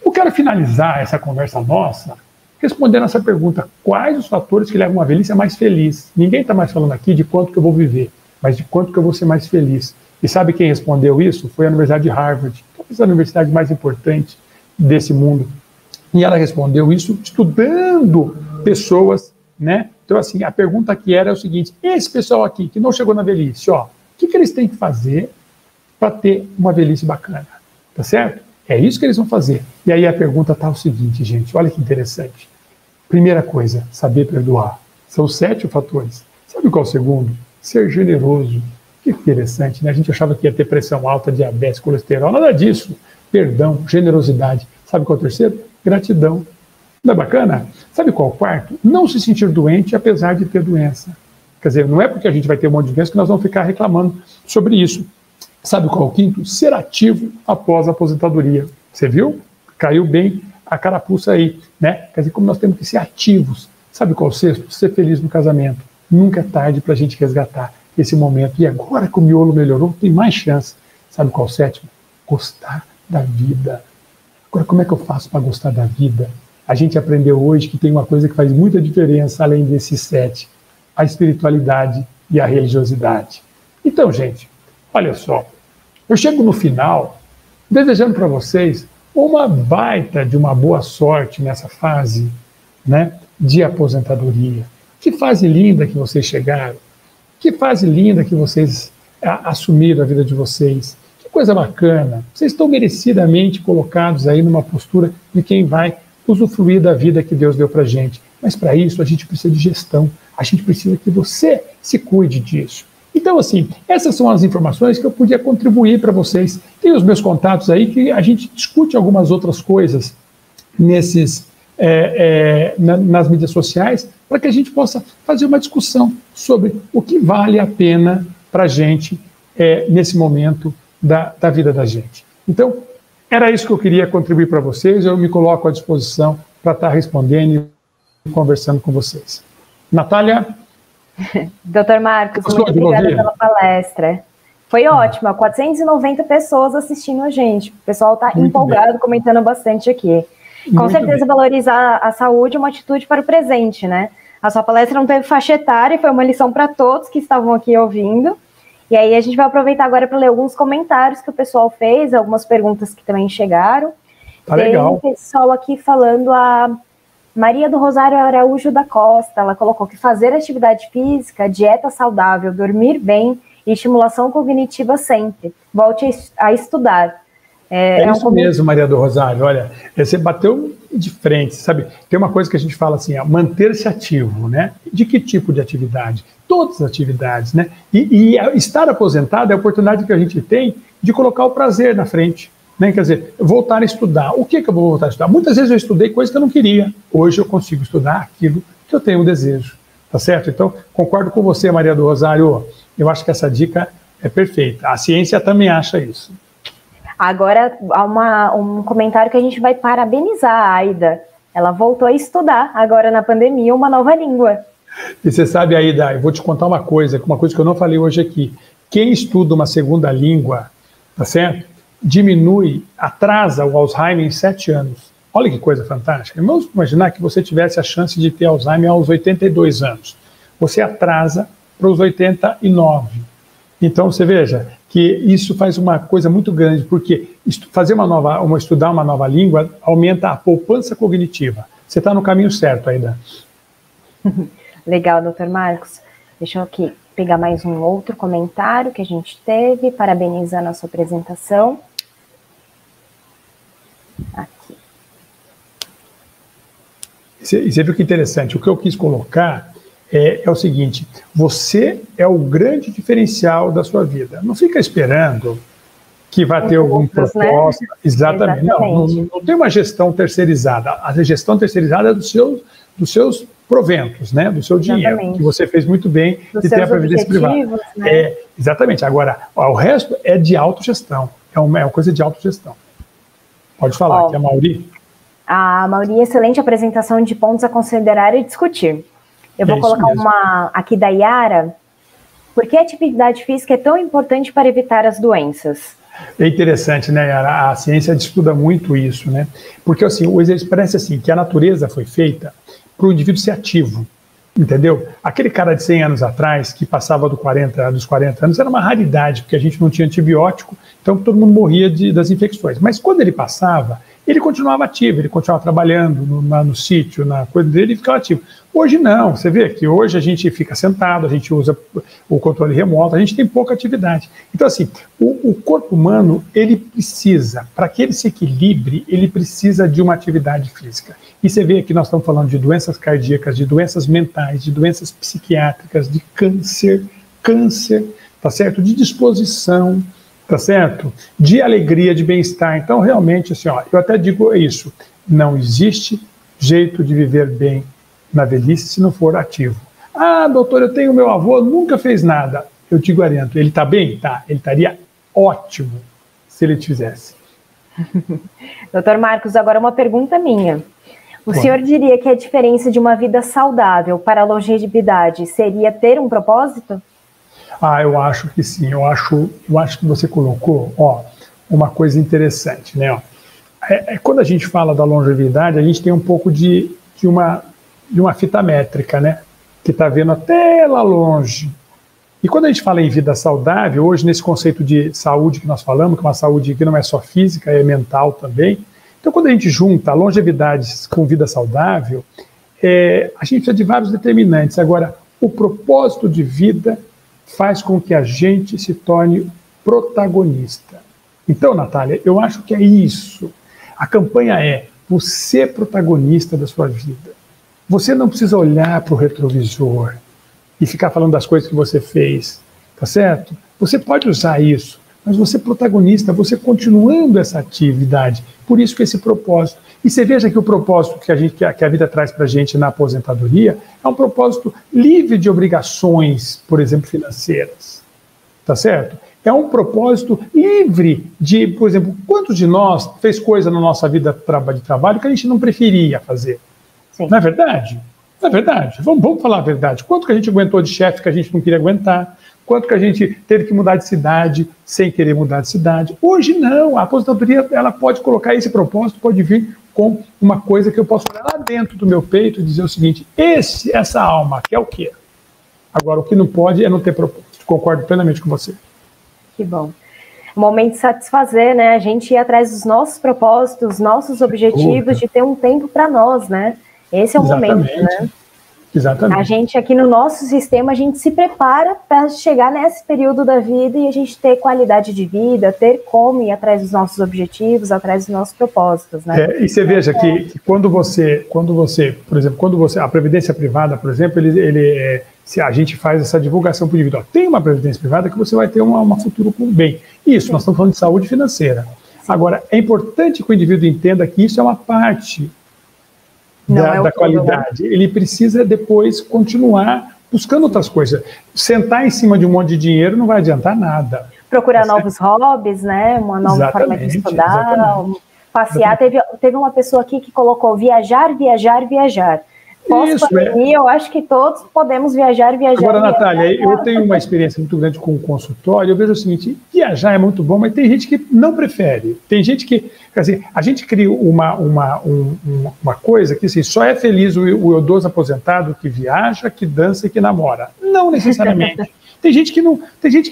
eu quero finalizar essa conversa nossa respondendo essa pergunta: quais os fatores que levam uma velhice a mais feliz? Ninguém está mais falando aqui de quanto que eu vou viver, mas de quanto que eu vou ser mais feliz. E sabe quem respondeu isso? Foi a Universidade de Harvard, talvez a universidade mais importante desse mundo. E ela respondeu isso estudando pessoas, né? Então, assim, a pergunta que era é o seguinte: esse pessoal aqui que não chegou na velhice, ó, o que eles têm que fazer para ter uma velhice bacana? Tá certo? É isso que eles vão fazer. E aí a pergunta está o seguinte, gente, olha que interessante. Primeira coisa, saber perdoar. São 7 fatores. Sabe qual é o segundo? Ser generoso. Que interessante, né? A gente achava que ia ter pressão alta, diabetes, colesterol, nada disso. Perdão, generosidade. Sabe qual é o terceiro? Gratidão. Não é bacana? Sabe qual é o quarto? Não se sentir doente apesar de ter doença. Quer dizer, não é porque a gente vai ter um monte de doença que nós vamos ficar reclamando sobre isso. Sabe qual é o quinto? Ser ativo após a aposentadoria. Você viu? Caiu bem a carapuça aí, né? Quer dizer, como nós temos que ser ativos. Sabe qual é o sexto? Ser feliz no casamento. Nunca é tarde para a gente resgatar esse momento. E agora que o miolo melhorou, tem mais chance. Sabe qual é o sétimo? Gostar da vida. Agora, como é que eu faço para gostar da vida? A gente aprendeu hoje que tem uma coisa que faz muita diferença, além desses 7, a espiritualidade e a religiosidade. Então, gente, olha só, eu chego no final desejando para vocês uma baita de uma boa sorte nessa fase, né, de aposentadoria. Que fase linda que vocês chegaram, que fase linda que vocês assumiram a vida de vocês, que coisa bacana. Vocês estão merecidamente colocados aí numa postura de quem vai usufruir da vida que Deus deu para a gente. Mas para isso a gente precisa de gestão, a gente precisa que você se cuide disso. Então, assim, essas são as informações que eu podia contribuir para vocês. Tem os meus contatos aí que a gente discute algumas outras coisas nas mídias sociais, para que a gente possa fazer uma discussão sobre o que vale a pena para a gente nesse momento da vida da gente. Então, era isso que eu queria contribuir para vocês. Eu me coloco à disposição para estar respondendo e conversando com vocês. Natália? Doutor Marcos, muito obrigada pela palestra. Foi ótima, 490 pessoas assistindo a gente. O pessoal está empolgado, comentando bastante aqui. Com certeza, valorizar a saúde é uma atitude para o presente, né? A sua palestra não teve faixa etária, foi uma lição para todos que estavam aqui ouvindo. E aí a gente vai aproveitar agora para ler alguns comentários que o pessoal fez, algumas perguntas que também chegaram. Tá legal. Tem pessoal aqui falando, a Maria do Rosário Araújo da Costa, ela colocou que fazer atividade física, dieta saudável, dormir bem e estimulação cognitiva sempre. Volte a estudar. É isso mesmo, Maria do Rosário. Olha, você bateu de frente, sabe? Tem uma coisa que a gente fala assim, manter-se ativo, né? De que tipo de atividade? Todas as atividades, né? E estar aposentado é a oportunidade que a gente tem de colocar o prazer na frente, né? Quer dizer, voltar a estudar. O que eu vou voltar a estudar? Muitas vezes eu estudei coisas que eu não queria. Hoje eu consigo estudar aquilo que eu tenho desejo, tá certo? Então, concordo com você, Maria do Rosário. Eu acho que essa dica é perfeita. A ciência também acha isso. Agora, há um comentário que a gente vai parabenizar a Aida. Ela voltou a estudar, agora na pandemia, uma nova língua. E você sabe, Aida, eu vou te contar uma coisa que eu não falei hoje aqui. Quem estuda uma segunda língua, tá certo? Atrasa o Alzheimer em 7 anos. Olha que coisa fantástica. Vamos imaginar que você tivesse a chance de ter Alzheimer aos 82 anos. Você atrasa para os 89. Então, você veja que isso faz uma coisa muito grande, porque estudar uma nova língua aumenta a poupança cognitiva. Você está no caminho certo ainda. Legal, doutor Marcos. Deixa eu aqui pegar mais um outro comentário que a gente teve, parabenizando a sua apresentação. Aqui. Você viu que interessante, o que eu quis colocar é o seguinte, você é o grande diferencial da sua vida. Não fica esperando que vai ter algum propósito. Né? Exatamente. Não tem uma gestão terceirizada. A gestão terceirizada é dos seus proventos, né? Do seu dinheiro, que você fez muito bem de ter a previdência privada. Né? Exatamente. Agora, o resto é de autogestão. É uma coisa de autogestão. Pode falar, que é a Mauri. A Mauri, excelente apresentação de pontos a considerar e discutir. Eu vou colocar uma aqui da Yara. Por que a atividade física é tão importante para evitar as doenças? É interessante, né, Yara? A ciência estuda muito isso, né? Porque assim, o exercício parece assim, que a natureza foi feita para o indivíduo ser ativo, entendeu? Aquele cara de 100 anos atrás, que passava dos 40 anos, era uma raridade, porque a gente não tinha antibiótico, então todo mundo morria das infecções. Mas quando ele passava, ele continuava ativo, ele continuava trabalhando no sítio, na coisa dele, e ficava ativo. Hoje não, você vê que hoje a gente fica sentado, a gente usa o controle remoto, a gente tem pouca atividade. Então assim, o corpo humano, ele precisa, para que ele se equilibre, ele precisa de uma atividade física. E você vê que nós estamos falando de doenças cardíacas, de doenças mentais, de doenças psiquiátricas, de câncer, tá certo? De disposição, tá certo? De alegria, de bem-estar. Então, realmente, assim, eu até digo isso, não existe jeito de viver bem na velhice se não for ativo. Ah, doutor, eu tenho meu avô, nunca fez nada. Eu te garanto, ele está bem? Tá. Ele estaria ótimo se ele te fizesse. Doutor Marcos, agora uma pergunta minha. O senhor diria que a diferença de uma vida saudável para a longevidade seria ter um propósito? Ah, eu acho que sim. Eu acho que você colocou, uma coisa interessante, né? Quando a gente fala da longevidade, a gente tem um pouco de uma fita métrica, né? Que está vendo até lá longe. E quando a gente fala em vida saudável, hoje nesse conceito de saúde que nós falamos, que é uma saúde que não é só física, é mental também. Então, quando a gente junta longevidade com vida saudável, a gente precisa de vários determinantes. Agora, o propósito de vida faz com que a gente se torne protagonista. Então, Natália, eu acho que é isso. A campanha é você protagonista da sua vida. Você não precisa olhar para o retrovisor e ficar falando das coisas que você fez, tá certo? Você pode usar isso, mas você é protagonista, você continuando essa atividade. Por isso que esse propósito. E você veja que o propósito que a vida traz para a gente na aposentadoria é um propósito livre de obrigações, por exemplo, financeiras. Tá certo? É um propósito livre de, por exemplo, quantos de nós fez coisa na nossa vida de trabalho que a gente não preferia fazer? Sim. Não é verdade? Não é verdade? Vamos falar a verdade. Quanto que a gente aguentou de chefe que a gente não queria aguentar? Quanto que a gente teve que mudar de cidade sem querer mudar de cidade? Hoje não. A aposentadoria ela pode colocar esse propósito, pode vir com uma coisa que eu posso olhar lá dentro do meu peito e dizer o seguinte, essa alma quer o quê? Agora, o que não pode é não ter propósito. Concordo plenamente com você. Que bom. O momento de satisfazer, né? A gente ir atrás dos nossos propósitos, dos nossos objetivos, de ter um tempo para nós, né? Esse é o momento, né? Exatamente. A gente aqui no nosso sistema, a gente se prepara para chegar nesse período da vida e a gente ter qualidade de vida, ter como ir atrás dos nossos objetivos, atrás dos nossos propósitos, né? E você veja que quando você, por exemplo, a previdência privada, por exemplo, se a gente faz essa divulgação para o indivíduo, tem uma previdência privada que você vai ter uma futuro com bem. Isso, nós estamos falando de saúde financeira. Agora, é importante que o indivíduo entenda que isso é uma parte da qualidade. Ele precisa depois continuar buscando outras coisas. Sentar em cima de um monte de dinheiro não vai adiantar nada. Procurar novos hobbies, né? Uma nova forma de estudar, passear. Teve uma pessoa aqui que colocou viajar, viajar, viajar. Pós-pandemia, eu acho que todos podemos viajar. Agora, Natália, eu tenho uma experiência muito grande com o consultório, eu vejo o seguinte, viajar é muito bom, mas tem gente que não prefere. Tem gente que, quer dizer, a gente cria uma coisa que assim, só é feliz o idoso aposentado que viaja, que dança e que namora. Não necessariamente. Tem gente que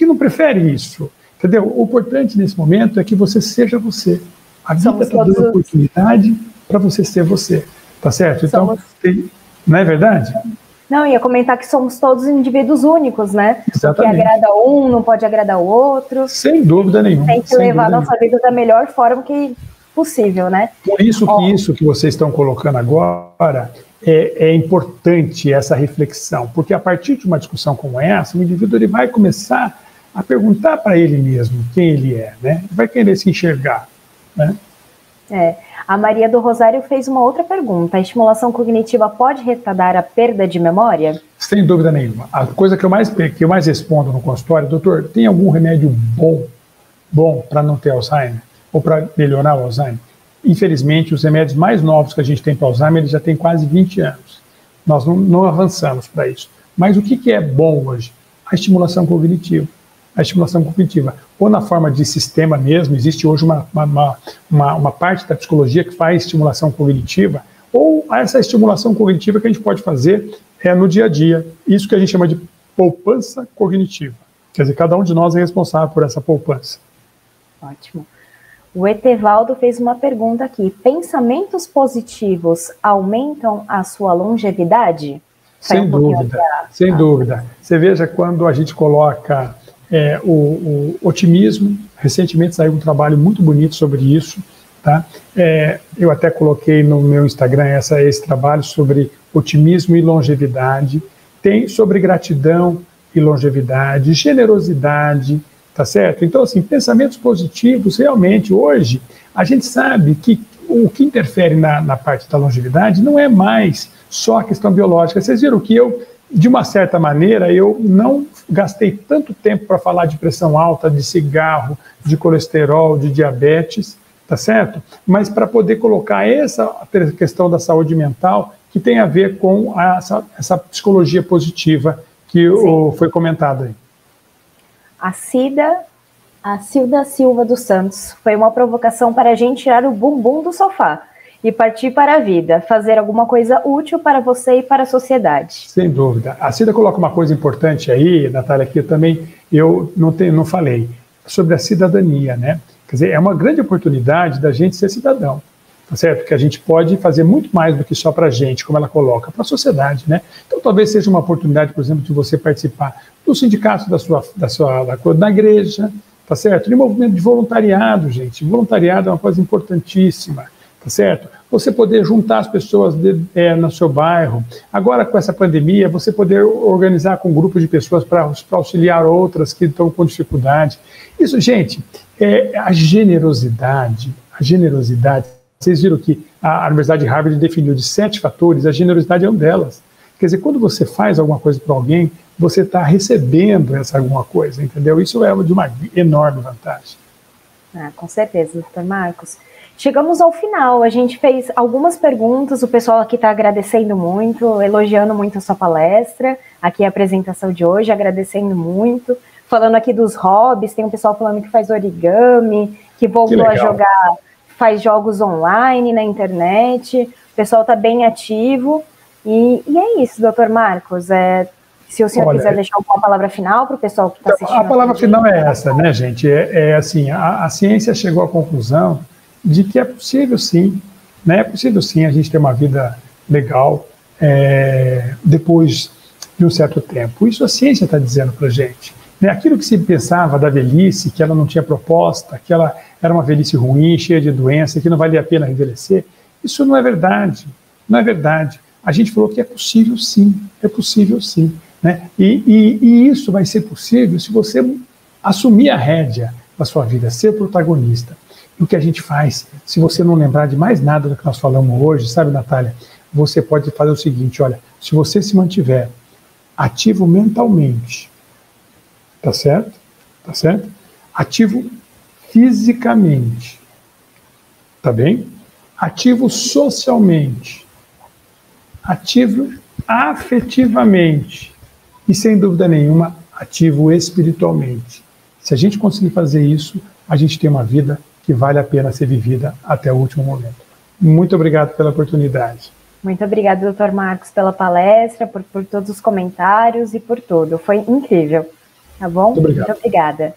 não prefere isso, entendeu? O importante nesse momento é que você seja você. A vida está dando oportunidade para você ser você, tá certo? Então, não é verdade? Não, ia comentar que somos todos indivíduos únicos, né? Exatamente. O que agrada um não pode agradar o outro. Sem dúvida nenhuma. Tem que levar a nossa vida da melhor forma que possível, né? Por isso que isso que vocês estão colocando agora é importante essa reflexão, porque a partir de uma discussão como essa, o indivíduo ele vai começar a perguntar para ele mesmo quem ele é, né? Ele vai querer se enxergar, né? A Maria do Rosário fez uma outra pergunta. A estimulação cognitiva pode retardar a perda de memória? Sem dúvida nenhuma. A coisa que eu mais respondo no consultório, doutor, tem algum remédio bom para não ter Alzheimer? Ou para melhorar o Alzheimer? Infelizmente, os remédios mais novos que a gente tem para Alzheimer, eles já têm quase 20 anos. Nós não avançamos para isso. Mas o que é bom hoje? A estimulação cognitiva. A estimulação cognitiva, ou na forma de sistema mesmo, existe hoje uma parte da psicologia que faz estimulação cognitiva, ou essa estimulação cognitiva que a gente pode fazer no dia a dia, isso que a gente chama de poupança cognitiva. Quer dizer, cada um de nós é responsável por essa poupança. Ótimo. O Etevaldo fez uma pergunta aqui. Pensamentos positivos aumentam a sua longevidade? Sem dúvida, sem dúvida. Você veja quando a gente coloca o otimismo. Recentemente saiu um trabalho muito bonito sobre isso, tá? Eu até coloquei no meu Instagram esse trabalho sobre otimismo e longevidade. Tem sobre gratidão e longevidade, generosidade, tá certo? Então, assim, pensamentos positivos, realmente, hoje, a gente sabe que o que interfere na parte da longevidade não é mais só a questão biológica. Vocês viram que de uma certa maneira, eu não gastei tanto tempo para falar de pressão alta, de cigarro, de colesterol, de diabetes, tá certo? Mas para poder colocar essa questão da saúde mental, que tem a ver com essa psicologia positiva que foi comentada aí. A Cilda Silva dos Santos, foi uma provocação para a gente tirar o bumbum do sofá e partir para a vida, fazer alguma coisa útil para você e para a sociedade. Sem dúvida. A Cida coloca uma coisa importante aí, Natália, que eu não falei, sobre a cidadania, né? Quer dizer, é uma grande oportunidade da gente ser cidadão, tá certo? Que a gente pode fazer muito mais do que só para a gente, como ela coloca, para a sociedade, né? Então, talvez seja uma oportunidade, por exemplo, de você participar do sindicato da igreja, tá certo? De movimento de voluntariado, gente. Voluntariado é uma coisa importantíssima. Tá certo? Você poder juntar as pessoas no seu bairro. Agora, com essa pandemia, você poder organizar com grupos de pessoas para auxiliar outras que estão com dificuldade. Isso, gente, a generosidade. Vocês viram que a Universidade de Harvard definiu de 7 fatores, a generosidade é um delas. Quer dizer, quando você faz alguma coisa para alguém, você está recebendo essa alguma coisa, entendeu? Isso é de uma enorme vantagem. Com certeza, doutor Marcos. Chegamos ao final, a gente fez algumas perguntas, o pessoal aqui está agradecendo muito, elogiando muito a sua palestra, aqui a apresentação de hoje, agradecendo muito, falando aqui dos hobbies, tem um pessoal falando que faz origami, que voltou a jogar, faz jogos online na internet, o pessoal está bem ativo, e é isso, doutor Marcos, se o senhor quiser deixar uma palavra final para o pessoal que está assistindo. A palavra final é essa, né, gente, assim, a ciência chegou à conclusão de que é possível sim, né? É possível sim a gente ter uma vida legal depois de um certo tempo. Isso a ciência está dizendo para a gente. Né? Aquilo que se pensava da velhice, que ela não tinha proposta, que ela era uma velhice ruim, cheia de doença, que não valia a pena envelhecer, isso não é verdade. Não é verdade. A gente falou que é possível sim, né? E isso vai ser possível se você assumir a rédea da sua vida, ser protagonista. O que a gente faz, se você não lembrar de mais nada do que nós falamos hoje, sabe, Natália, você pode fazer o seguinte, olha, se você se mantiver ativo mentalmente, tá certo? Tá certo? Ativo fisicamente, tá bem? Ativo socialmente, ativo afetivamente e, sem dúvida nenhuma, ativo espiritualmente. Se a gente conseguir fazer isso, a gente tem uma vida que vale a pena ser vivida até o último momento. Muito obrigado pela oportunidade. Muito obrigada, doutor Marcos, pela palestra, por todos os comentários e por tudo. Foi incrível, tá bom? Muito obrigado. Muito obrigada.